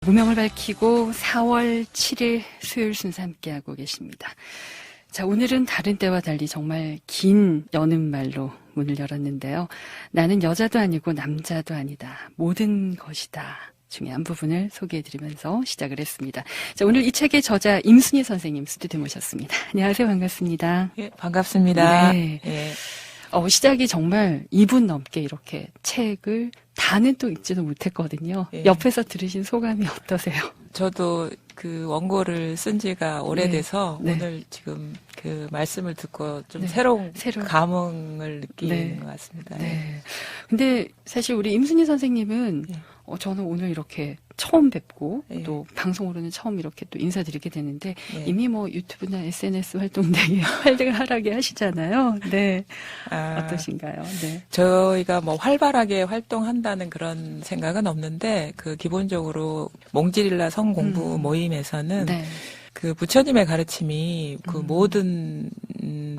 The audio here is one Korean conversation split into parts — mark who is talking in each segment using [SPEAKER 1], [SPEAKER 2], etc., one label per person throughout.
[SPEAKER 1] 무명을 밝히고 4월 7일 수요일 순서 함께하고 계십니다. 자, 오늘은 다른 때와 달리 정말 긴 여는 말로 문을 열었는데요. 나는 여자도 아니고 남자도 아니다. 모든 것이다. 중요한 부분을 소개해드리면서 시작을 했습니다. 자, 오늘 이 책의 저자 임순희 선생님 스튜디오에 모셨습니다. 안녕하세요. 반갑습니다.
[SPEAKER 2] 예, 반갑습니다.
[SPEAKER 1] 네.
[SPEAKER 2] 예.
[SPEAKER 1] 시작이 정말 2분 넘게 이렇게 책을 다는 또 읽지도 못했거든요.
[SPEAKER 2] 예.
[SPEAKER 1] 옆에서 들으신 소감이 어떠세요?
[SPEAKER 2] 저도 그 원고를 쓴 지가 오래돼서
[SPEAKER 1] 네.
[SPEAKER 2] 오늘 지금 그 말씀을 듣고 좀
[SPEAKER 1] 네.
[SPEAKER 2] 새로운
[SPEAKER 1] 새로운.
[SPEAKER 2] 감흥을 느끼는
[SPEAKER 1] 네.
[SPEAKER 2] 것 같습니다.
[SPEAKER 1] 네. 근데 사실 우리 임순희 선생님은
[SPEAKER 2] 예.
[SPEAKER 1] 저는 오늘 이렇게 처음 뵙고
[SPEAKER 2] 예.
[SPEAKER 1] 또 방송으로는 처음 이렇게 또 인사드리게 되는데
[SPEAKER 2] 예.
[SPEAKER 1] 이미 뭐 유튜브나 SNS 활동 되게 활발하게 하시잖아요. 네. 어떠신가요? 네.
[SPEAKER 2] 저희가 뭐 활발하게 활동한다는 그런 생각은 없는데 그 기본적으로 몽지릴라 성공부 모임에서는
[SPEAKER 1] 네.
[SPEAKER 2] 그 부처님의 가르침이 그 모든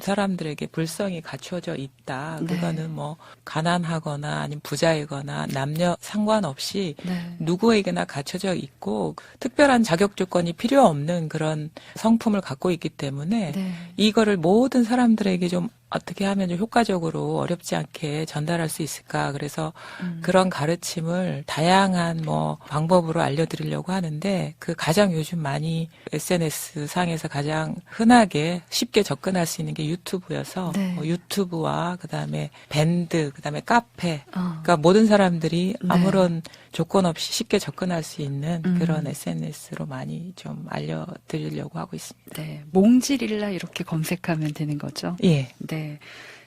[SPEAKER 2] 사람들에게 불성이 갖춰져 있다.
[SPEAKER 1] 네.
[SPEAKER 2] 그거는 뭐 가난하거나 아니면 부자이거나 남녀 상관없이
[SPEAKER 1] 네.
[SPEAKER 2] 누구에게나 갖춰져 있고 특별한 자격 조건이 필요 없는 그런 성품을 갖고 있기 때문에
[SPEAKER 1] 네.
[SPEAKER 2] 이거를 모든 사람들에게 좀 어떻게 하면 좀 효과적으로 어렵지 않게 전달할 수 있을까. 그래서 그런 가르침을 다양한 뭐 방법으로 알려드리려고 하는데 그 가장 요즘 많이 SNS 상에서 가장 흔하게 쉽게 접근할 수 있는 게 유튜브여서
[SPEAKER 1] 네.
[SPEAKER 2] 뭐 유튜브와 그다음에 밴드, 그다음에 카페.
[SPEAKER 1] 어.
[SPEAKER 2] 그러니까 모든 사람들이
[SPEAKER 1] 네.
[SPEAKER 2] 아무런 조건 없이 쉽게 접근할 수 있는 그런 SNS로 많이 좀 알려드리려고 하고 있습니다.
[SPEAKER 1] 네. 몽지릴라 이렇게 검색하면 되는 거죠?
[SPEAKER 2] 예.
[SPEAKER 1] 네.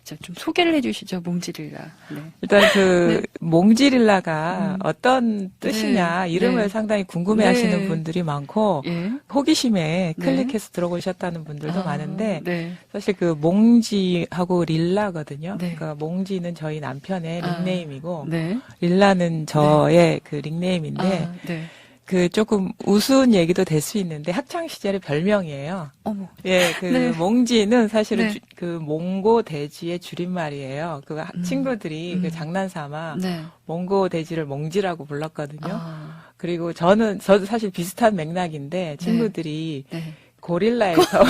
[SPEAKER 1] 자, 좀 소개를 해주시죠, 몽지릴라. 네.
[SPEAKER 2] 일단 그
[SPEAKER 1] 네.
[SPEAKER 2] 몽지릴라가 어떤 뜻이냐
[SPEAKER 1] 네.
[SPEAKER 2] 이름을
[SPEAKER 1] 네.
[SPEAKER 2] 상당히 궁금해하시는
[SPEAKER 1] 네.
[SPEAKER 2] 분들이 많고
[SPEAKER 1] 예.
[SPEAKER 2] 호기심에
[SPEAKER 1] 네.
[SPEAKER 2] 클릭해서 들어보셨다는 분들도 많은데
[SPEAKER 1] 네.
[SPEAKER 2] 사실 그 몽지하고 릴라거든요.
[SPEAKER 1] 네.
[SPEAKER 2] 그러니까 몽지는 저희 남편의 닉네임이고
[SPEAKER 1] 네.
[SPEAKER 2] 릴라는 저의 그 닉네임인데
[SPEAKER 1] 네.
[SPEAKER 2] 그 조금 우스운 얘기도 될 수 있는데 학창 시절의 별명이에요.
[SPEAKER 1] 어머.
[SPEAKER 2] 예, 그
[SPEAKER 1] 네.
[SPEAKER 2] 몽지는 사실은
[SPEAKER 1] 네.
[SPEAKER 2] 그 몽고 돼지의 줄임말이에요. 그 친구들이 그 장난삼아
[SPEAKER 1] 네.
[SPEAKER 2] 몽고 돼지를 몽지라고 불렀거든요.
[SPEAKER 1] 아.
[SPEAKER 2] 그리고 저도 사실 비슷한 맥락인데 친구들이
[SPEAKER 1] 네.
[SPEAKER 2] 고릴라에서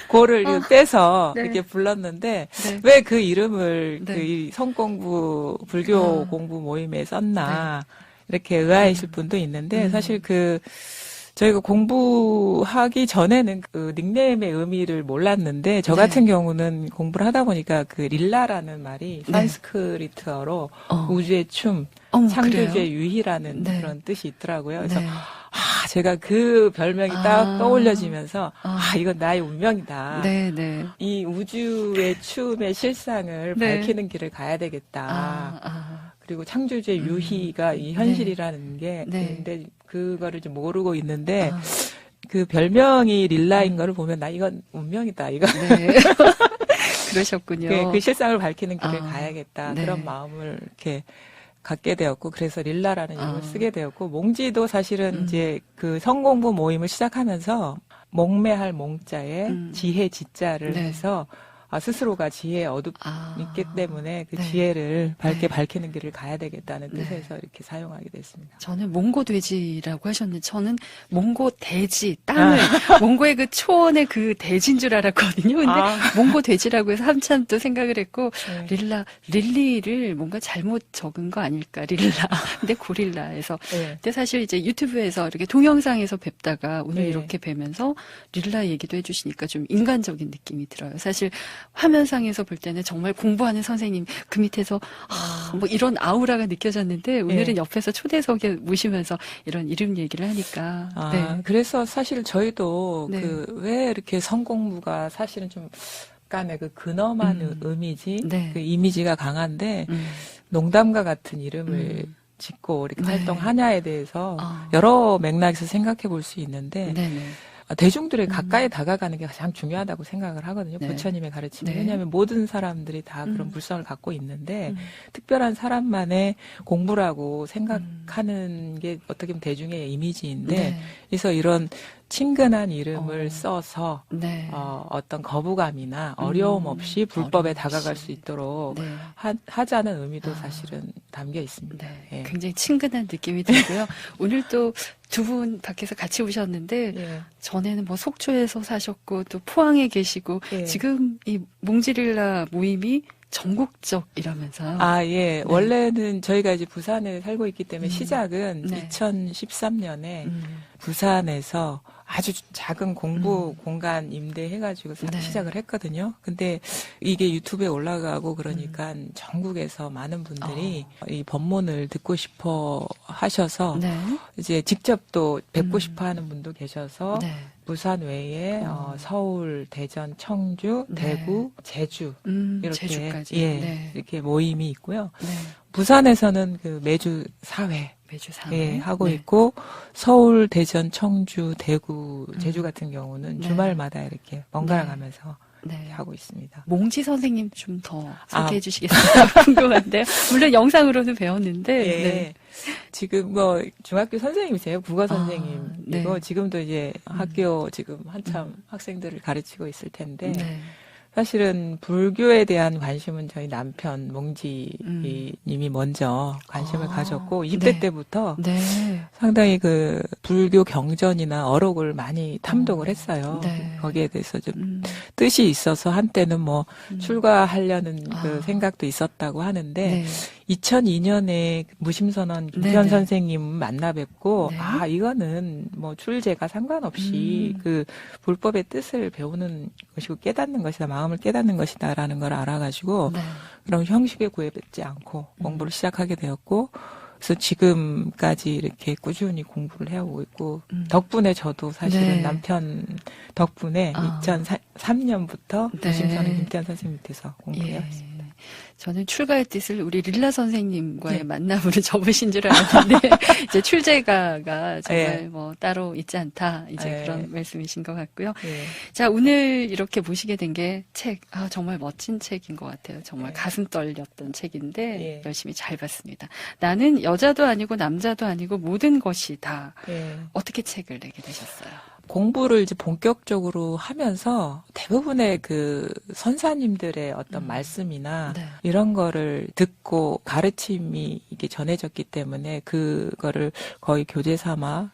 [SPEAKER 2] 고를 떼서
[SPEAKER 1] 네.
[SPEAKER 2] 이렇게 불렀는데
[SPEAKER 1] 네.
[SPEAKER 2] 왜 그 이름을
[SPEAKER 1] 네.
[SPEAKER 2] 그 이 성공부 불교 공부 모임에 썼나 이렇게 의아해하실 분도 있는데 사실 그 저희가 공부하기 전에는 그 닉네임의 의미를 몰랐는데 저 같은 경우는 공부를 하다 보니까 그 릴라라는 말이 산스크리트어로 우주의 춤, 창조주의
[SPEAKER 1] 그래요?
[SPEAKER 2] 유희라는
[SPEAKER 1] 네.
[SPEAKER 2] 그런 뜻이 있더라고요. 그래서
[SPEAKER 1] 네.
[SPEAKER 2] 제가 그 별명이 딱 떠올려지면서 이건 나의 운명이다.
[SPEAKER 1] 네, 네.
[SPEAKER 2] 이 우주의 춤의 실상을
[SPEAKER 1] 네.
[SPEAKER 2] 밝히는 길을 가야 되겠다. 그리고 창조주의 유희가 이 현실이라는 게
[SPEAKER 1] 네.
[SPEAKER 2] 근데 그거를 좀 모르고 있는데 그 별명이 릴라인 거를 보면 나 이건 운명이다. 이거
[SPEAKER 1] 네. 그러셨군요.
[SPEAKER 2] 그 실상을 밝히는 길을 가야겠다.
[SPEAKER 1] 네.
[SPEAKER 2] 그런 마음을 이렇게 갖게 되었고 그래서 릴라라는 이름을 쓰게 되었고 몽지도 사실은 이제 그 성공부 모임을 시작하면서 몽매할 몽자에 지혜 지자를
[SPEAKER 1] 네.
[SPEAKER 2] 해서 스스로가 지혜에 어둡 있기 때문에 그
[SPEAKER 1] 네.
[SPEAKER 2] 지혜를 밝게
[SPEAKER 1] 네.
[SPEAKER 2] 밝히는 길을 가야 되겠다는 뜻에서 이렇게 사용하게 됐습니다.
[SPEAKER 1] 저는 몽고 돼지라고 하셨는데 저는 몽고 돼지 땅을 몽고의 그 초원의 그 돼지인 줄 알았거든요. 근데 몽고 돼지라고 해서 한참 또 생각을 했고 릴리를 뭔가 잘못 적은 거 아닐까 릴라. 근데 고릴라에서 근데 사실 이제 유튜브에서 이렇게 동영상에서 뵙다가 오늘 이렇게 뵈면서 릴라 얘기도 해주시니까 좀 인간적인 느낌이 들어요. 사실 화면상에서 볼 때는 정말 공부하는 선생님 그 밑에서 뭐 이런 아우라가 느껴졌는데 오늘은 옆에서 초대석에 모시면서 이런 이름 얘기를 하니까
[SPEAKER 2] 그래서 사실 저희도
[SPEAKER 1] 네.
[SPEAKER 2] 그 왜 이렇게 성공부가 사실은 좀 약간의 그 근엄한 이미지, 그 이미지가 강한데 농담과 같은 이름을 짓고 이렇게 활동하냐에 대해서 여러 맥락에서 생각해 볼 수 있는데 대중들의 가까이 다가가는 게 가장 중요하다고 생각을 하거든요. 부처님의 가르침이. 왜냐하면 모든 사람들이 다 그런 불성을 갖고 있는데 특별한 사람만의 공부라고 생각하는 게 어떻게 보면 대중의 이미지인데 그래서 이런 친근한 이름을 써서 어떤 거부감이나 어려움 없이 불법에 다가갈 수 있도록 하자는 의미도 사실은 담겨 있습니다.
[SPEAKER 1] 굉장히 친근한 느낌이 들고요. 오늘 또 두 분 밖에서 같이 오셨는데
[SPEAKER 2] 예.
[SPEAKER 1] 전에는 뭐 속초에서 사셨고 또 포항에 계시고
[SPEAKER 2] 예.
[SPEAKER 1] 지금 이 몽지릴라 모임이 전국적이라면서요.
[SPEAKER 2] 아, 예.
[SPEAKER 1] 네.
[SPEAKER 2] 원래는 저희가 이제 부산에 살고 있기 때문에 시작은 2013년에 부산에서 아주 작은 공부 공간 임대해가지고 시작을 했거든요. 근데 이게 유튜브에 올라가고 그러니까 전국에서 많은 분들이 이 법문을 듣고 싶어 하셔서 이제 직접 또 뵙고 싶어 하는 분도 계셔서 부산 외에 서울, 대전, 청주, 대구, 제주 이렇게
[SPEAKER 1] 제주까지.
[SPEAKER 2] 이렇게 모임이 있고요. 부산에서는 그 매주 4회 하고 있고 서울, 대전, 청주, 대구, 제주 같은 경우는 주말마다 이렇게 번갈아 가면서 하고 있습니다.
[SPEAKER 1] 몽지 선생님 좀 더 소개해 주시겠어요? 궁금한데요. 물론 영상으로는 배웠는데
[SPEAKER 2] 지금 뭐 중학교 선생님이세요. 국어 선생님이고 지금도 이제 학교 지금 한참 학생들을 가르치고 있을 텐데 사실은 불교에 대한 관심은 저희 남편 몽지님이 먼저 관심을 가졌고 20대 때부터 상당히 그 불교 경전이나 어록을 많이 탐독을 했어요. 거기에 대해서 좀 뜻이 있어서 한때는 뭐 출가하려는 그 생각도 있었다고 하는데 2002년에 무심선언 김태현 선생님 만나 뵙고 아 이거는 뭐 출제가 상관없이 그 불법의 뜻을 배우는 것이고 깨닫는 것이다. 마음을 깨닫는 것이다라는 걸 알아가지고 그런 형식에 구애받지 않고 공부를 시작하게 되었고 그래서 지금까지 이렇게 꾸준히 공부를 해오고 있고 덕분에 저도 사실은 남편 덕분에 2003년부터 무심선언 김태현 선생님 밑에서 공부를 해왔습니다.
[SPEAKER 1] 저는 출가의 뜻을 우리 릴라 선생님과의 만남으로 접으신 줄 알았는데 이제 출제가가 정말 뭐 따로 있지 않다 이제 그런 말씀이신 것 같고요. 자 오늘 이렇게 모시게 된 게 책 정말 멋진 책인 것 같아요. 정말 가슴 떨렸던 책인데 열심히 잘 봤습니다. 나는 여자도 아니고 남자도 아니고 모든 것이 다 어떻게 책을 내게 되셨어요?
[SPEAKER 2] 공부를 이제 본격적으로 하면서 대부분의 그 선사님들의 어떤 말씀이나 이런 거를 듣고 가르침이 이게 전해졌기 때문에 그거를 거의 교재 삼아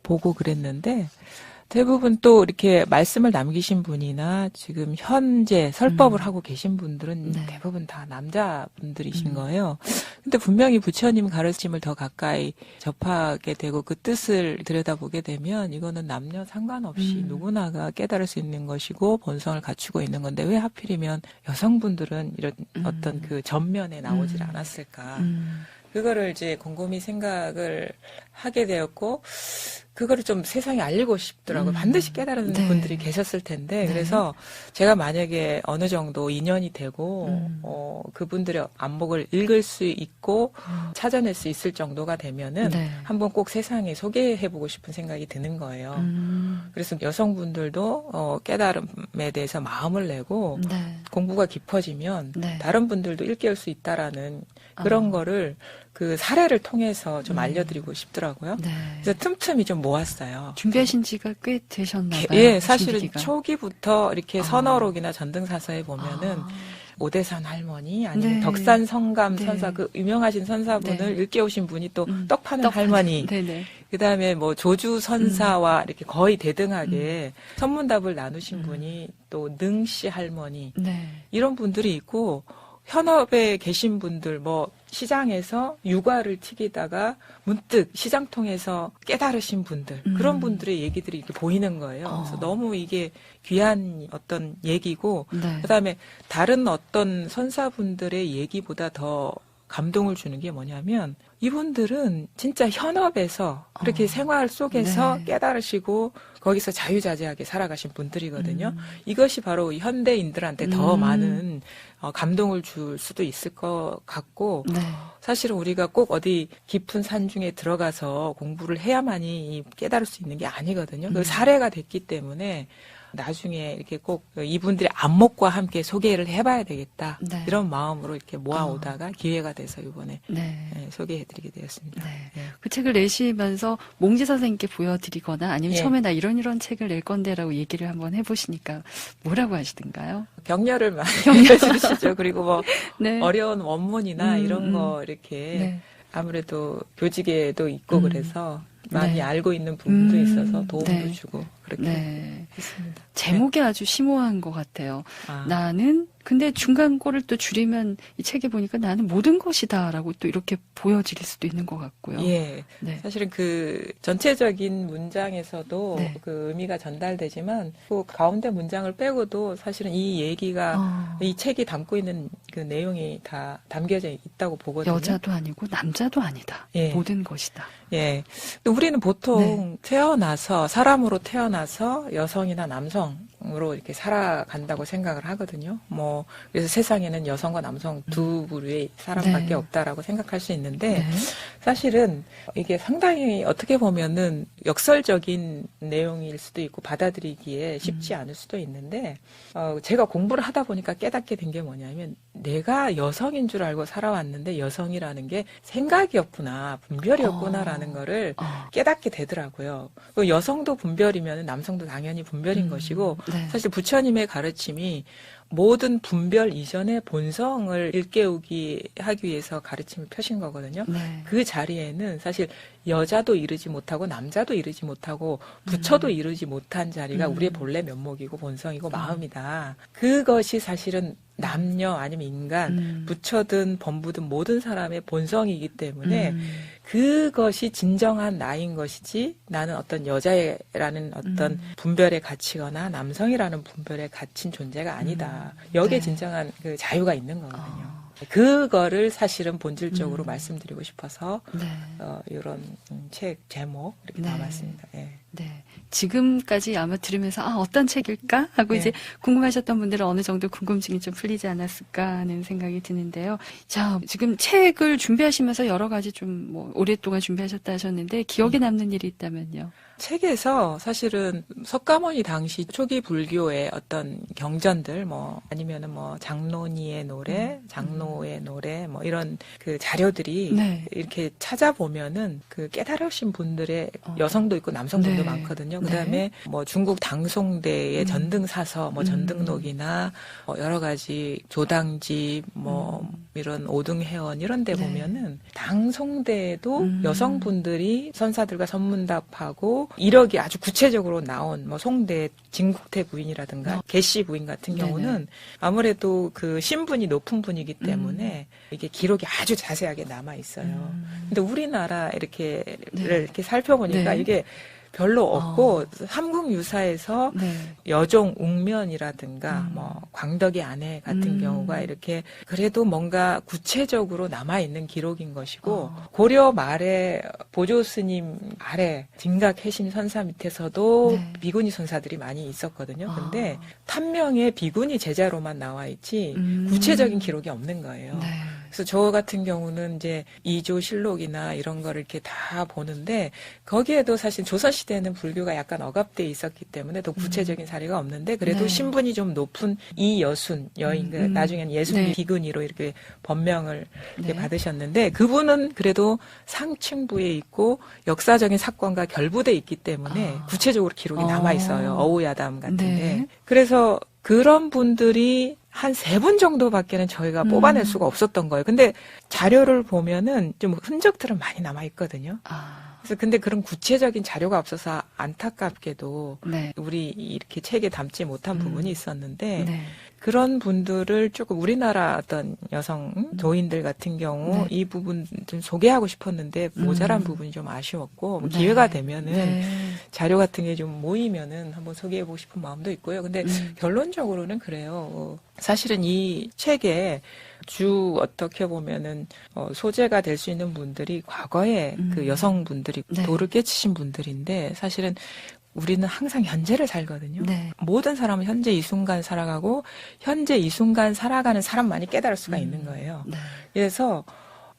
[SPEAKER 2] 보고 그랬는데 대부분 또 이렇게 말씀을 남기신 분이나 지금 현재 설법을 하고 계신 분들은 대부분 다 남자분들이신 거예요. 근데 분명히 부처님 가르침을 더 가까이 접하게 되고 그 뜻을 들여다보게 되면 이거는 남녀 상관없이 누구나가 깨달을 수 있는 것이고 본성을 갖추고 있는 건데 왜 하필이면 여성분들은 이런 어떤 그 전면에 나오질 않았을까. 그거를 이제 곰곰이 생각을 하게 되었고 그거를 좀 세상에 알리고 싶더라고요. 반드시 깨달은 분들이 계셨을 텐데 그래서 제가 만약에 어느 정도 인연이 되고 그분들의 안목을 읽을 수 있고 찾아낼 수 있을 정도가 되면은 한번 꼭 세상에 소개해보고 싶은 생각이 드는 거예요. 그래서 여성분들도 깨달음에 대해서 마음을 내고 공부가 깊어지면 다른 분들도 일깨울 수 있다라는 그런 거를 그 사례를 통해서 좀 알려드리고 싶더라고요. 그래서 틈틈이 좀 모았어요.
[SPEAKER 1] 준비하신 지가 꽤 되셨나 봐요.
[SPEAKER 2] 예, 사실은 준비기가. 초기부터 이렇게 선어록이나 전등사서에 보면은 오대산 할머니 아니면 덕산 성감 선사 그 유명하신 선사분을 일깨우신 분이 또 떡 파는 할머니 그다음에 뭐 조주 선사와 이렇게 거의 대등하게 선문답을 나누신 분이 또 능씨 할머니 이런 분들이 있고 현업에 계신 분들 뭐 시장에서 육아를 튀기다가 문득 시장통에서 깨달으신 분들 그런 분들의 얘기들이 이렇게 보이는 거예요. 그래서 너무 이게 귀한 어떤 얘기고 그다음에 다른 어떤 선사분들의 얘기보다 더 감동을 주는 게 뭐냐면 이분들은 진짜 현업에서 그렇게 생활 속에서 깨달으시고 거기서 자유자재하게 살아가신 분들이거든요. 이것이 바로 현대인들한테 더 많은 감동을 줄 수도 있을 것 같고 사실은 우리가 꼭 어디 깊은 산 중에 들어가서 공부를 해야만이 깨달을 수 있는 게 아니거든요. 그 사례가 됐기 때문에 나중에 이렇게 꼭 이분들의 안목과 함께 소개를 해봐야 되겠다. 이런 마음으로 이렇게 모아오다가 기회가 돼서 이번에 소개해드리게 되었습니다.
[SPEAKER 1] 그 책을 내시면서 몽지 선생님께 보여드리거나 아니면 처음에 나 이런 책을 낼 건데라고 얘기를 한번 해보시니까 뭐라고 하시던가요?
[SPEAKER 2] 격려를 많이 해주시죠. 그리고 뭐 어려운 원문이나 이런 거 이렇게 아무래도 교직에도 있고 그래서 많이
[SPEAKER 1] 네.
[SPEAKER 2] 알고 있는 부분도 있어서 도움도
[SPEAKER 1] 네.
[SPEAKER 2] 주고 그렇게
[SPEAKER 1] 네.
[SPEAKER 2] 했습니다.
[SPEAKER 1] 제목이 아주 심오한 것 같아요.
[SPEAKER 2] 아.
[SPEAKER 1] 나는 근데 중간고를 또 줄이면 이 책에 보니까 나는 모든 것이다라고 또 이렇게 보여질 수도 있는 것 같고요.
[SPEAKER 2] 예.
[SPEAKER 1] 네.
[SPEAKER 2] 사실은 그 전체적인 문장에서도
[SPEAKER 1] 네.
[SPEAKER 2] 그 의미가 전달되지만 그 가운데 문장을 빼고도 사실은 이 얘기가 이 책이 담고 있는 그 내용이 다 담겨져 있다고 보거든요.
[SPEAKER 1] 여자도 아니고 남자도 아니다.
[SPEAKER 2] 예.
[SPEAKER 1] 모든 것이다.
[SPEAKER 2] 예. 우리는 보통 태어나서 사람으로 태어나서 여성이나 남성으로 이렇게 살아간다고 생각을 하거든요. 뭐 그래서 세상에는 여성과 남성 두 부류의 사람밖에
[SPEAKER 1] 네.
[SPEAKER 2] 없다라고 생각할 수 있는데
[SPEAKER 1] 네.
[SPEAKER 2] 사실은 이게 상당히 어떻게 보면은 역설적인 내용일 수도 있고 받아들이기에 쉽지 않을 수도 있는데 제가 공부를 하다 보니까 깨닫게 된 게 뭐냐면 내가 여성인 줄 알고 살아왔는데 여성이라는 게 생각이었구나, 분별이었구나라는 거를 깨닫게 되더라고요. 여성도 분별이면 남성도 당연히 분별인 것이고
[SPEAKER 1] 네.
[SPEAKER 2] 사실 부처님의 가르침이 모든 분별 이전의 본성을 일깨우기 하기 위해서 가르침을 펴신 거거든요.
[SPEAKER 1] 네.
[SPEAKER 2] 그 자리에는 사실 여자도 이르지 못하고 남자도 이르지 못하고 부처도 이르지 못한 자리가 우리의 본래 면목이고 본성이고 마음이다. 그것이 사실은 남녀 아니면 인간, 부처든 범부든 모든 사람의 본성이기 때문에 그것이 진정한 나인 것이지 나는 어떤 여자라는 어떤 분별에 갇히거나 남성이라는 분별에 갇힌 존재가 아니다. 여기에
[SPEAKER 1] 네.
[SPEAKER 2] 진정한 그 자유가 있는 거거든요. 그거를 사실은 본질적으로 말씀드리고 싶어서
[SPEAKER 1] 네.
[SPEAKER 2] 이런 책 제목 이렇게
[SPEAKER 1] 네.
[SPEAKER 2] 담았습니다. 예.
[SPEAKER 1] 네. 지금까지 아마 들으면서 어떤 책일까 하고
[SPEAKER 2] 네.
[SPEAKER 1] 이제 궁금하셨던 분들은 어느 정도 궁금증이 좀 풀리지 않았을까 하는 생각이 드는데요. 자, 지금 책을 준비하시면서 여러 가지 좀 뭐 오랫동안 준비하셨다 하셨는데 기억에 남는 일이 있다면요.
[SPEAKER 2] 책에서 사실은 석가모니 당시 초기 불교의 어떤 경전들 뭐 아니면은 뭐 장로니의 노래, 장로의 노래 뭐 이런 그 자료들이
[SPEAKER 1] 네.
[SPEAKER 2] 이렇게 찾아보면은 그 깨달으신 분들의 여성도 있고 남성분도
[SPEAKER 1] 네.
[SPEAKER 2] 많거든요. 그다음에 뭐 중국 당송대의 전등사서 뭐 전등록이나 뭐 여러 가지 조당집 뭐 이런 오등회원 이런 데
[SPEAKER 1] 네.
[SPEAKER 2] 보면은 당송대에도 여성분들이 선사들과 선문답하고 이력이 아주 구체적으로 나온 뭐 송대 진국태 부인이라든가 개씨 부인 같은 경우는
[SPEAKER 1] 네네.
[SPEAKER 2] 아무래도 그 신분이 높은 분이기 때문에 이게 기록이 아주 자세하게 남아 있어요. 근데 우리나라 이렇게
[SPEAKER 1] 네.
[SPEAKER 2] 이렇게 살펴보니까
[SPEAKER 1] 네.
[SPEAKER 2] 이게 별로 없고 삼국유사에서
[SPEAKER 1] 네.
[SPEAKER 2] 여종 웅면이라든가 뭐 광덕의 아내 같은 경우가 이렇게 그래도 뭔가 구체적으로 남아 있는 기록인 것이고 고려 말에 보조 스님 아래 진각해심 선사 밑에서도
[SPEAKER 1] 네.
[SPEAKER 2] 비구니 선사들이 많이 있었거든요. 근데 탐명의 비구니 제자로만 나와 있지 구체적인 기록이 없는 거예요.
[SPEAKER 1] 네.
[SPEAKER 2] 그래서 저 같은 경우는 이제 이조 실록이나 이런 거를 이렇게 다 보는데 거기에도 사실 조선시대에는 불교가 약간 억압돼 있었기 때문에 더 구체적인 사례가 없는데 그래도
[SPEAKER 1] 네.
[SPEAKER 2] 신분이 좀 높은 이여순 여인, 나중에는 예순
[SPEAKER 1] 네.
[SPEAKER 2] 비구니로 이렇게 법명을 이렇게
[SPEAKER 1] 네.
[SPEAKER 2] 받으셨는데 그분은 그래도 상층부에 있고 역사적인 사건과 결부돼 있기 때문에 구체적으로 기록이 남아 있어요. 어우야담 같은데.
[SPEAKER 1] 네.
[SPEAKER 2] 그래서 그런 분들이 한 3분 정도밖에는 저희가 뽑아낼 수가 없었던 거예요. 근데 자료를 보면은 좀 흔적들은 많이 남아 있거든요. 그래서 근데 그런 구체적인 자료가 없어서 안타깝게도
[SPEAKER 1] 네.
[SPEAKER 2] 우리 이렇게 책에 담지 못한 부분이 있었는데
[SPEAKER 1] 네.
[SPEAKER 2] 그런 분들을 조금 우리나라 어떤 여성 도인들 같은 경우
[SPEAKER 1] 네.
[SPEAKER 2] 이 부분 좀 소개하고 싶었는데 모자란 부분이 좀 아쉬웠고 뭐
[SPEAKER 1] 네.
[SPEAKER 2] 기회가 되면은
[SPEAKER 1] 네.
[SPEAKER 2] 자료 같은 게 좀 모이면은 한번 소개해보고 싶은 마음도 있고요. 근데 결론적으로는 그래요. 사실은 이 책에 어떻게 보면은 소재가 될 수 있는 분들이 과거에 그 여성분들이
[SPEAKER 1] 네.
[SPEAKER 2] 도를 깨치신 분들인데 사실은 우리는 항상 현재를 살거든요.
[SPEAKER 1] 네.
[SPEAKER 2] 모든 사람은 현재 이 순간 살아가고 현재 이 순간 살아가는 사람만이 깨달을 수가 있는 거예요.
[SPEAKER 1] 네.
[SPEAKER 2] 그래서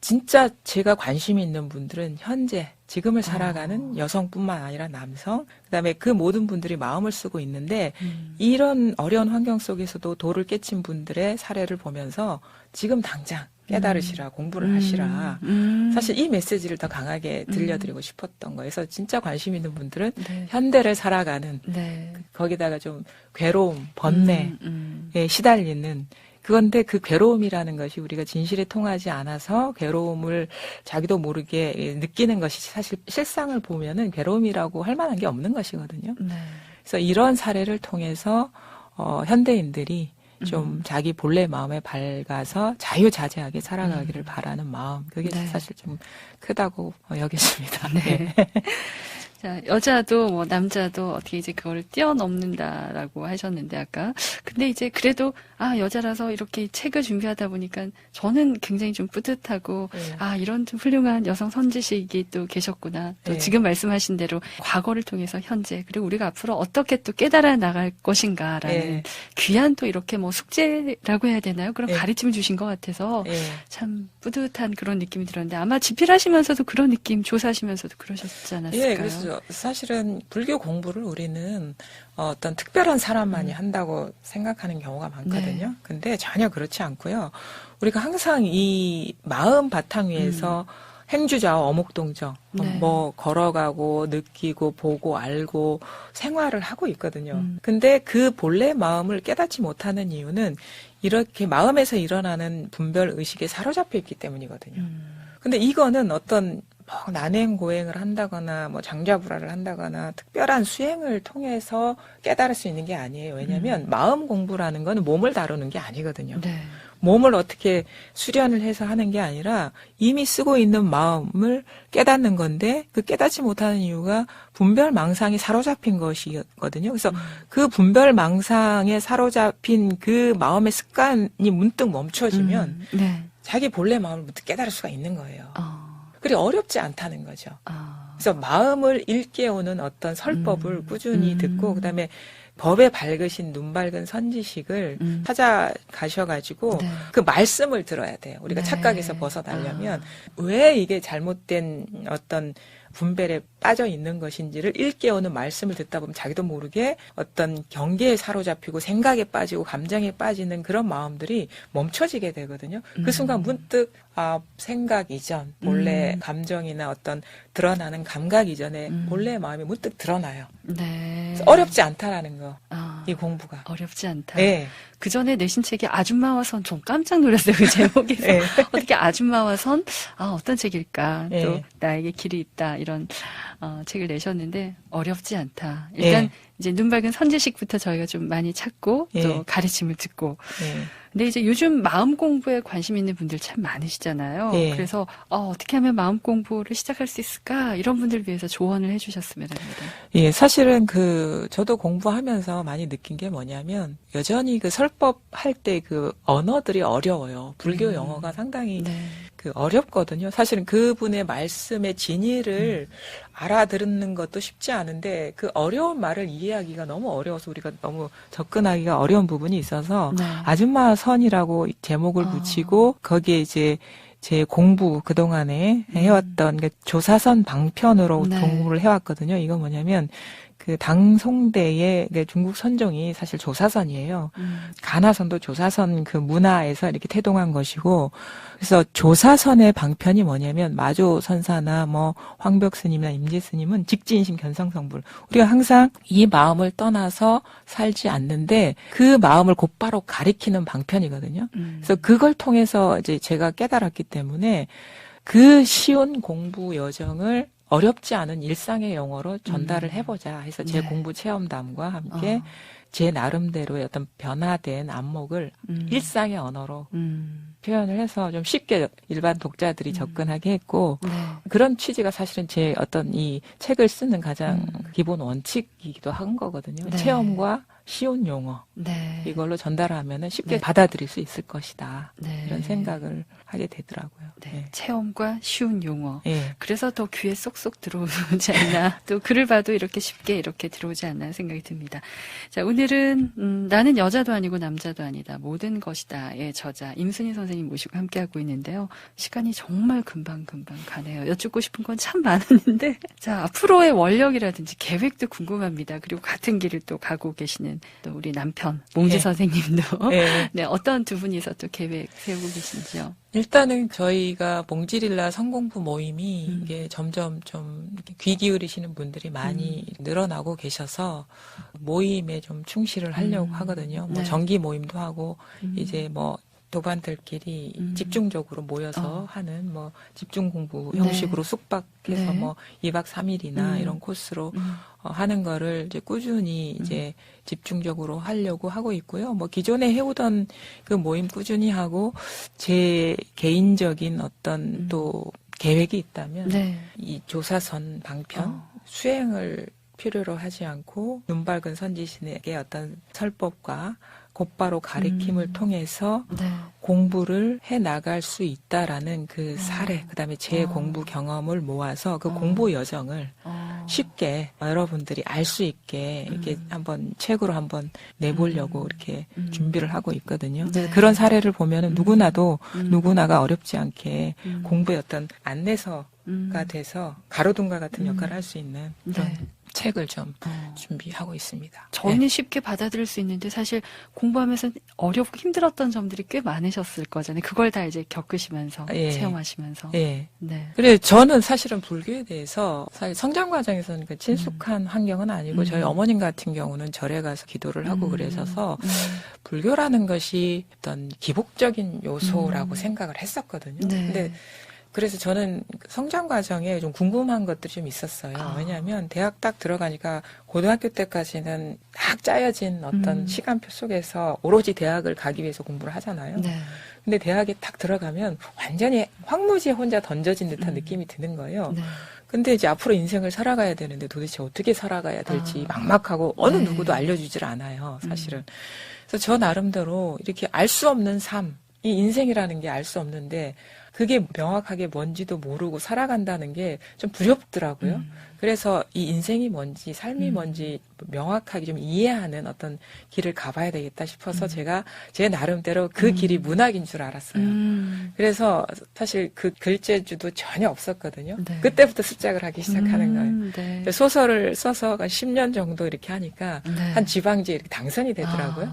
[SPEAKER 2] 진짜 제가 관심이 있는 분들은 현재 지금을 살아가는 여성뿐만 아니라 남성, 그다음에 그 모든 분들이 마음을 쓰고 있는데 이런 어려운 환경 속에서도 도를 깨친 분들의 사례를 보면서 지금 당장 깨달으시라, 공부를 하시라. 사실 이 메시지를 더 강하게 들려드리고 싶었던 거예요. 그래서 진짜 관심 있는 분들은
[SPEAKER 1] 네.
[SPEAKER 2] 현대를 살아가는
[SPEAKER 1] 네.
[SPEAKER 2] 거기다가 좀 괴로움, 번뇌에 시달리는 그건데 그 괴로움이라는 것이 우리가 진실에 통하지 않아서 괴로움을 자기도 모르게 느끼는 것이 사실 실상을 보면은 괴로움이라고 할 만한 게 없는 것이거든요. 네. 그래서 이런 사례를 통해서 현대인들이 좀 자기 본래 마음에 밝아서 자유자재하게 살아가기를 바라는 마음, 그게 네. 사실 좀 크다고 여겼습니다.
[SPEAKER 1] 네. 자, 여자도 뭐 남자도 어떻게 이제 그걸 뛰어넘는다라고 하셨는데 아까. 근데 이제 그래도 여자라서 이렇게 책을 준비하다 보니까 저는 굉장히 좀 뿌듯하고 이런 좀 훌륭한 여성 선지식이 또 계셨구나. 또 지금 말씀하신 대로 과거를 통해서 현재 그리고 우리가 앞으로 어떻게 또 깨달아 나갈 것인가라는 귀한 또 이렇게 뭐 숙제라고 해야 되나요? 그런 가르침을 주신 것 같아서 참 뿌듯한 그런 느낌이 들었는데 아마 집필하시면서도 그런 느낌 조사하시면서도 그러셨지 않았을까요?
[SPEAKER 2] 그래서 사실은 불교 공부를 우리는 어떤 특별한 사람만이 한다고 생각하는 경우가 많거든요. 근데 전혀 그렇지 않고요. 우리가 항상 이 마음 바탕 위에서 행주자와 어목동정, 뭐 걸어가고 느끼고 보고 알고 생활을 하고 있거든요. 근데 그 본래 마음을 깨닫지 못하는 이유는 이렇게 마음에서 일어나는 분별 의식에 사로잡혀 있기 때문이거든요. 근데 이거는 어떤 난행고행을 한다거나 뭐 장좌불화를 한다거나 특별한 수행을 통해서 깨달을 수 있는 게 아니에요. 왜냐하면 마음 공부라는 건 몸을 다루는 게 아니거든요. 네. 몸을 어떻게 수련을 해서 하는 게 아니라 이미 쓰고 있는 마음을 깨닫는 건데 그 깨닫지 못하는 이유가 분별망상이 사로잡힌 것이거든요. 그래서 그 분별망상에 사로잡힌 그 마음의 습관이 문득 멈춰지면 자기 본래 마음을 문득 깨달을 수가 있는 거예요. 그리고 어렵지 않다는 거죠. 그래서 마음을 일깨우는 어떤 설법을 꾸준히 듣고 그다음에 법에 밝으신 눈 밝은 선지식을 찾아가셔가지고 그 말씀을 들어야 돼요. 우리가 착각에서 벗어나려면 왜 이게 잘못된 어떤 분별에 빠져 있는 것인지를 일깨우는 말씀을 듣다 보면 자기도 모르게 어떤 경계에 사로잡히고 생각에 빠지고 감정에 빠지는 그런 마음들이 멈춰지게 되거든요. 그 순간 문득 생각 이전, 본래 감정이나 어떤 드러나는 감각 이전에 본래 마음이 문득 드러나요. 네. 어렵지 않다라는 거. 이 공부가.
[SPEAKER 1] 어렵지 않다. 네. 그 전에 내신 책이 아줌마와 선 좀 깜짝 놀랐어요. 그 제목에서. 네. 어떻게 아줌마와 선? 어떤 책일까? 네. 또 나에게 길이 있다. 이런 책을 내셨는데 어렵지 않다. 일단 이제 눈 밝은 선지식부터 저희가 좀 많이 찾고 또 가르침을 듣고. 근데 이제 요즘 마음 공부에 관심 있는 분들 참 많으시잖아요. 그래서 어떻게 하면 마음 공부를 시작할 수 있을까? 이런 분들 위해서 조언을 해주셨으면 합니다.
[SPEAKER 2] 사실은 저도 공부하면서 많이 느낀 게 뭐냐면 여전히 그 설법 할 때 그 언어들이 어려워요. 불교 영어가 상당히 어렵거든요. 사실은 그분의 말씀의 진의를 알아듣는 것도 쉽지 않은데 그 어려운 말을 이해하기가 너무 어려워서 우리가 너무 접근하기가 어려운 부분이 있어서 아줌마 선이라고 제목을 붙이고 거기에 이제 제 공부 그동안에 해왔던 조사선 방편으로 공부를 해왔거든요. 이건 뭐냐면 그 당송대의 중국 선종이 사실 조사선이에요. 가나선도 조사선 그 문화에서 이렇게 태동한 것이고, 그래서 조사선의 방편이 뭐냐면 마조선사나 뭐 황벽스님이나 임재스님은 직진심 견성성불. 우리가 항상 이 마음을 떠나서 살지 않는데 그 마음을 곧바로 가리키는 방편이거든요. 그래서 그걸 통해서 이제 제가 깨달았기 때문에 그 쉬운 공부 여정을 어렵지 않은 일상의 영어로 전달을 해보자 해서 제 공부 체험담과 함께 제 나름대로의 어떤 변화된 안목을 일상의 언어로 표현을 해서 좀 쉽게 일반 독자들이 접근하게 했고 그런 취지가 사실은 제 어떤 이 책을 쓰는 가장 기본 원칙이기도 한 거거든요. 체험과 쉬운 용어 이걸로 전달하면은 쉽게 받아들일 수 있을 것이다. 이런 생각을 하게 되더라고요.
[SPEAKER 1] 체험과 쉬운 용어. 그래서 더 귀에 쏙쏙 들어오지 않나. 또 글을 봐도 이렇게 쉽게 이렇게 들어오지 않나 생각이 듭니다. 자, 오늘은 나는 여자도 아니고 남자도 아니다. 모든 것이다의 저자 임순희 선생님 모시고 함께하고 있는데요. 시간이 정말 금방금방 가네요. 여쭙고 싶은 건 참 많은데 자, 앞으로의 원력이라든지 계획도 궁금합니다. 그리고 같은 길을 또 가고 계시는 또 우리 남편 몽지 선생님도 어떤 두 분이서 또 계획 세우고 계신지요?
[SPEAKER 2] 일단은 저희가 몽지릴라 성공부 모임이 이게 점점 좀 귀 기울이시는 분들이 많이 늘어나고 계셔서 모임에 좀 충실을 하려고 하거든요. 뭐 정기 모임도 하고 이제 뭐 도반들끼리 집중적으로 모여서 하는 뭐 집중 공부 형식으로 숙박해서 뭐 2박 3일이나 이런 코스로 하는 거를 이제 꾸준히 이제 집중적으로 하려고 하고 있고요. 뭐 기존에 해오던 그 모임 꾸준히 하고 제 개인적인 어떤 또 계획이 있다면 이 조사선 방편 수행을 필요로 하지 않고 눈밝은 선지신에게 어떤 설법과 곧바로 가리킴을 통해서 공부를 해 나갈 수 있다라는 그 사례, 그다음에 제 공부 경험을 모아서 그 공부 여정을 쉽게 여러분들이 알 수 있게 이렇게 한번 책으로 한번 내보려고 이렇게 준비를 하고 있거든요. 그런 사례를 보면은 누구나가 어렵지 않게 공부의 어떤 안내서가 돼서 가로등과 같은 역할을 할 수 있는 그런 책을 좀 준비하고 있습니다.
[SPEAKER 1] 저는 쉽게 받아들일 수 있는데 사실 공부하면서 어렵고 힘들었던 점들이 꽤 많으셨을 거잖아요. 그걸 다 이제 겪으시면서 체험하시면서.
[SPEAKER 2] 그래 저는 사실은 불교에 대해서 사실 성장 과정에서는 그 친숙한 환경은 아니고 저희 어머님 같은 경우는 절에 가서 기도를 하고 그래서 불교라는 것이 어떤 기복적인 요소라고 생각을 했었거든요. 근데 그래서 저는 성장 과정에 좀 궁금한 것들이 좀 있었어요. 왜냐하면 대학 딱 들어가니까 고등학교 때까지는 딱 짜여진 어떤 시간표 속에서 오로지 대학을 가기 위해서 공부를 하잖아요. 근데 대학에 딱 들어가면 완전히 황무지에 혼자 던져진 듯한 느낌이 드는 거예요. 근데 이제 앞으로 인생을 살아가야 되는데 도대체 어떻게 살아가야 될지 막막하고 어느 누구도 알려주질 않아요, 사실은. 그래서 저 나름대로 이렇게 알 수 없는 삶, 이 인생이라는 게 알 수 없는데 그게 명확하게 뭔지도 모르고 살아간다는 게 좀 두렵더라고요. 그래서 이 인생이 뭔지 삶이 뭔지 명확하게 좀 이해하는 어떤 길을 가봐야 되겠다 싶어서 제가 제 나름대로 그 길이 문학인 줄 알았어요. 그래서 사실 그 글재주도 전혀 없었거든요. 그때부터 습작을 하기 시작하는 거예요. 소설을 써서 한 10년 정도 이렇게 하니까 한 지방지에 이렇게 당선이 되더라고요.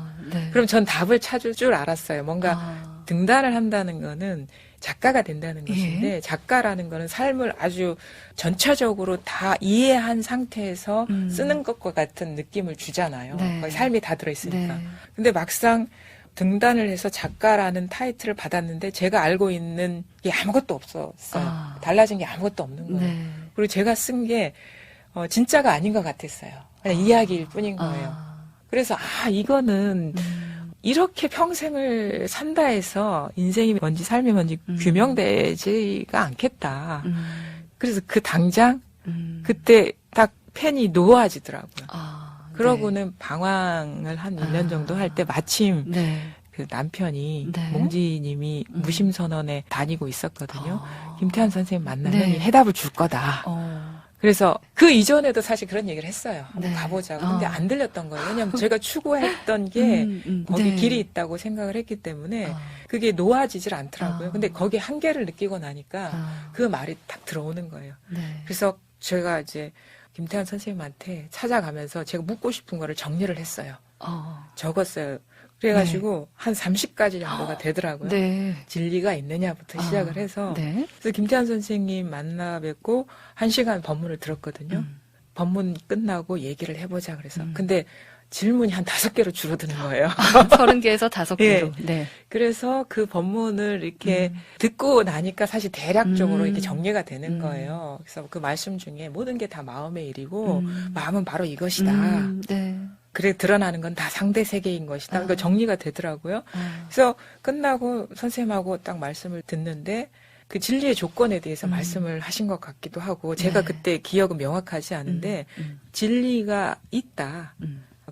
[SPEAKER 2] 그럼 전 답을 찾을 줄 알았어요. 뭔가 등단을 한다는 거는 작가가 된다는 것인데 작가라는 거는 삶을 아주 전체적으로 다 이해한 상태에서 쓰는 것과 같은 느낌을 주잖아요. 거기 삶이 다 들어있으니까. 근데 막상 등단을 해서 작가라는 타이틀을 받았는데 제가 알고 있는 게 아무것도 없었어요. 달라진 게 아무것도 없는 거예요. 그리고 제가 쓴 게 진짜가 아닌 것 같았어요. 그냥 이야기일 뿐인 거예요. 그래서 이거는 이렇게 평생을 산다 해서 인생이 뭔지 삶이 뭔지 규명되지가 않겠다. 그래서 그 당장 그때 딱 펜이 놓아지더라고요. 그러고는 방황을 한 1년 정도 할 때 마침 그 남편이 몽지님이 무심선언에 다니고 있었거든요. 김태환 선생님 만나면 해답을 줄 거다. 그래서 그 이전에도 사실 그런 얘기를 했어요. 한번 가보자고. 근데 안 들렸던 거예요. 왜냐하면 제가 추구했던 게 거기 길이 있다고 생각을 했기 때문에 그게 놓아지질 않더라고요. 근데 거기에 한계를 느끼고 나니까 그 말이 딱 들어오는 거예요. 그래서 제가 이제 김태환 선생님한테 찾아가면서 제가 묻고 싶은 거를 정리를 했어요. 적었어요. 그래가지고 한 30가지 정도가 되더라고요. 진리가 있느냐부터 시작을 해서 그래서 김태환 선생님 만나 뵙고 1시간 법문을 들었거든요. 법문 끝나고 얘기를 해보자 그래서 근데 질문이 한 5개로 줄어드는 거예요.
[SPEAKER 1] 30개에서 5개로.
[SPEAKER 2] 그래서 그 법문을 이렇게 듣고 나니까 사실 대략적으로 이렇게 정리가 되는 거예요. 그래서 그 말씀 중에 모든 게 다 마음의 일이고 마음은 바로 이것이다. 그래 드러나는 건 다 상대 세계인 것이다. 그러니까 정리가 되더라고요. 그래서 끝나고 선생님하고 딱 말씀을 듣는데 그 진리의 조건에 대해서 말씀을 하신 것 같기도 하고 제가 그때 기억은 명확하지 않은데 진리가 있다.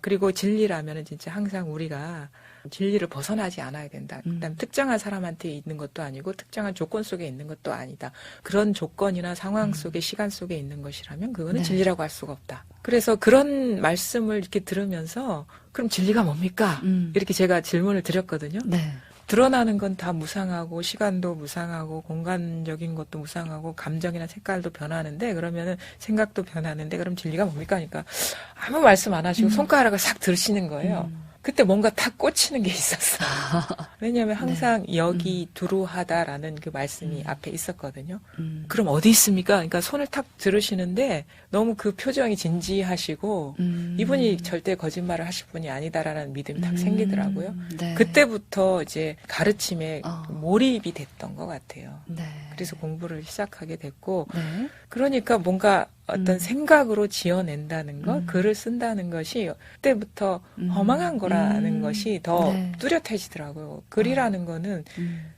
[SPEAKER 2] 그리고 진리라면은 진짜 항상 우리가 진리를 벗어나지 않아야 된다. 그다음 특정한 사람한테 있는 것도 아니고 특정한 조건 속에 있는 것도 아니다. 그런 조건이나 상황 속에 시간 속에 있는 것이라면 그거는 진리라고 할 수가 없다. 그래서 그런 말씀을 이렇게 들으면서 그럼 진리가 뭡니까? 이렇게 제가 질문을 드렸거든요. 드러나는 건 다 무상하고 시간도 무상하고 공간적인 것도 무상하고 감정이나 색깔도 변하는데 그러면은 생각도 변하는데 그럼 진리가 뭡니까? 하니까 아무 말씀 안 하시고 손가락을 싹 들으시는 거예요. 그때 뭔가 탁 꽂히는 게 있었어요. 왜냐하면 항상 여기 두루하다라는 그 말씀이 앞에 있었거든요. 그럼 어디 있습니까? 그러니까 손을 탁 들으시는데 너무 그 표정이 진지하시고 이분이 절대 거짓말을 하실 분이 아니다라는 믿음이 딱 생기더라고요.
[SPEAKER 1] 네.
[SPEAKER 2] 그때부터 이제 가르침에 몰입이 됐던 것 같아요.
[SPEAKER 1] 네.
[SPEAKER 2] 그래서 공부를 시작하게 됐고
[SPEAKER 1] 네.
[SPEAKER 2] 그러니까 뭔가 어떤 생각으로 지어낸다는 것, 글을 쓴다는 것이 그때부터 허망한 거라는 것이 더
[SPEAKER 1] 네.
[SPEAKER 2] 뚜렷해지더라고요. 글이라는 거는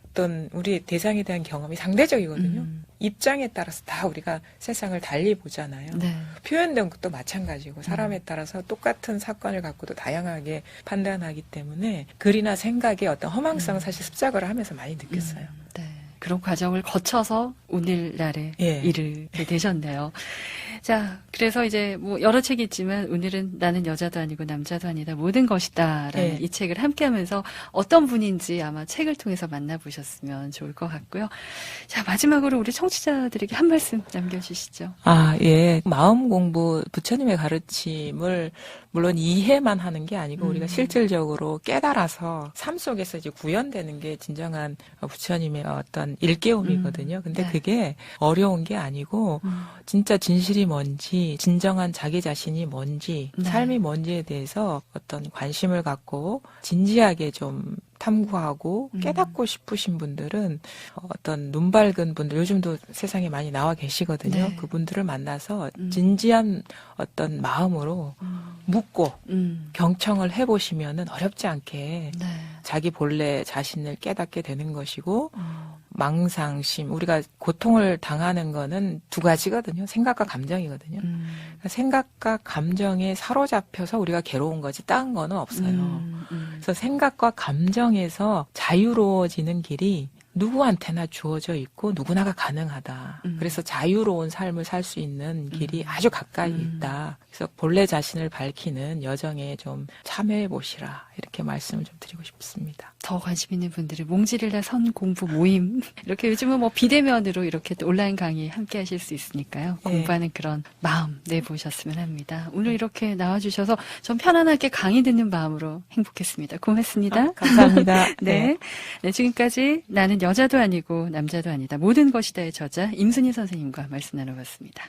[SPEAKER 2] 어떤 우리 대상에 대한 경험이 상대적이거든요. 입장에 따라서 다 우리가 세상을 달리 보잖아요.
[SPEAKER 1] 네.
[SPEAKER 2] 표현된 것도 마찬가지고 사람에 따라서 똑같은 사건을 갖고도 다양하게 판단하기 때문에 글이나 생각의 어떤 허망성을 사실 습작을 하면서 많이 느꼈어요.
[SPEAKER 1] 네. 그런 과정을 거쳐서 오늘날에
[SPEAKER 2] 예.
[SPEAKER 1] 이르게 되셨네요. 자, 그래서 이제 뭐 여러 책이 있지만 오늘은 나는 여자도 아니고 남자도 아니다 모든 것이다라는
[SPEAKER 2] 예.
[SPEAKER 1] 이 책을 함께하면서 어떤 분인지 아마 책을 통해서 만나보셨으면 좋을 것 같고요. 자, 마지막으로 우리 청취자들에게 한 말씀 남겨주시죠.
[SPEAKER 2] 아, 예. 마음 공부, 부처님의 가르침을 물론 이해만 하는 게 아니고 우리가 실질적으로 깨달아서 삶 속에서 이제 구현되는 게 진정한 부처님의 어떤 일깨움이거든요. 근데
[SPEAKER 1] 네.
[SPEAKER 2] 그게 어려운 게 아니고 진짜 진실이 뭔지, 진정한 자기 자신이 뭔지,
[SPEAKER 1] 네.
[SPEAKER 2] 삶이 뭔지에 대해서 어떤 관심을 갖고 진지하게 좀 탐구하고 깨닫고 싶으신 분들은 어떤 눈 밝은 분들, 요즘도 세상에 많이 나와 계시거든요.
[SPEAKER 1] 네.
[SPEAKER 2] 그분들을 만나서 진지한 어떤 마음으로 묻고 경청을 해보시면은 어렵지 않게
[SPEAKER 1] 네.
[SPEAKER 2] 자기 본래 자신을 깨닫게 되는 것이고 망상심, 우리가 고통을 당하는 거는 두 가지거든요. 생각과 감정이거든요. 그러니까 생각과 감정에 사로잡혀서 우리가 괴로운 거지 다른 거는 없어요. 그래서 생각과 감정에서 자유로워지는 길이 누구한테나 주어져 있고 누구나가 가능하다. 그래서 자유로운 삶을 살 수 있는 길이 아주 가까이 있다. 그래서 본래 자신을 밝히는 여정에 좀 참여해 보시라. 이렇게 말씀을 좀 드리고 싶습니다.
[SPEAKER 1] 더 관심 있는 분들은 몽지릴라 선 공부 모임 이렇게 요즘은 뭐 비대면으로 이렇게 또 온라인 강의 함께 하실 수 있으니까요.
[SPEAKER 2] 네.
[SPEAKER 1] 공부하는 그런 마음 내보셨으면 합니다. 오늘 이렇게 나와주셔서 좀 편안하게 강의 듣는 마음으로 행복했습니다. 고맙습니다.
[SPEAKER 2] 감사합니다.
[SPEAKER 1] 네. 네, 지금까지 나는 여자도 아니고 남자도 아니다 모든 것이다의 저자 임순희 선생님과 말씀 나눠봤습니다.